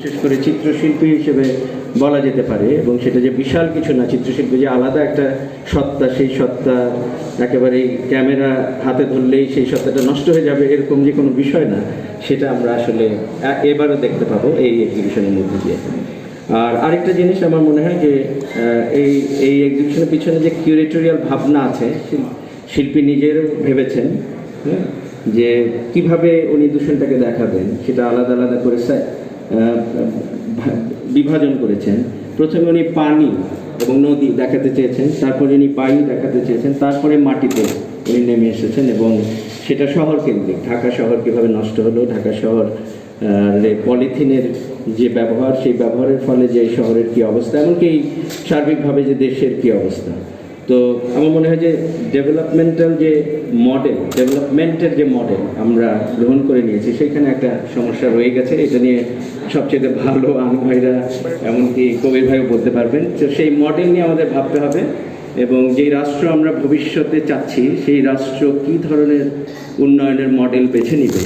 বিশেষ করে চিত্রশিল্পী হিসেবে বলা যেতে পারে, এবং সেটা যে বিশাল কিছু না, চিত্রশিল্পী যে আলাদা একটা সত্তা, সেই সত্তা একেবারেই ক্যামেরা হাতে ধরলেই সেই সত্তাটা নষ্ট হয়ে যাবে এরকম যে কোনো বিষয় না, সেটা আমরা আসলে এবারও দেখতে পাবো এই এক্সিবিশনের মধ্যে দিয়ে। আর আরেকটা জিনিস আমার মনে হয় যে এই এই এক্সিবিশনের পিছনে যে কিউরেটোরিয়াল ভাবনা আছে, শিল্পী নিজেরও ভেবেছেন যে কিভাবে উনি দূষণটাকে দেখাবেন, সেটা আলাদা আলাদা করে বিভাজন করেছেন। প্রথমে উনি পানি এবং নদী দেখাতে চেয়েছেন, তারপরে উনি বায়ু দেখাতে চেয়েছেন, তারপরে মাটিতে উনি নেমে এসেছেন, এবং সেটা শহর কেন্দ্রিক। ঢাকা শহর কীভাবে নষ্ট হলো, ঢাকা শহর পলিথিনের যে ব্যবহার, সেই ব্যবহারের ফলে যে শহরের কী অবস্থা, এমনকি সার্বিকভাবে যে দেশের কী অবস্থা। তো আমার মনে হয় যে ডেভেলপমেন্টের যে মডেল আমরা গ্রহণ করে নিয়েছি, সেখানে একটা সমস্যা রয়ে গেছে। এটা নিয়ে সবচেয়ে ভালো আনু ভাইরা, এমনকি কবির ভাইও বলতে পারবেন। তো সেই মডেল নিয়ে আমাদের ভাবতে হবে, এবং যেই রাষ্ট্র আমরা ভবিষ্যতে চাচ্ছি, সেই রাষ্ট্র কী ধরনের উন্নয়নের মডেল বেছে নিবে,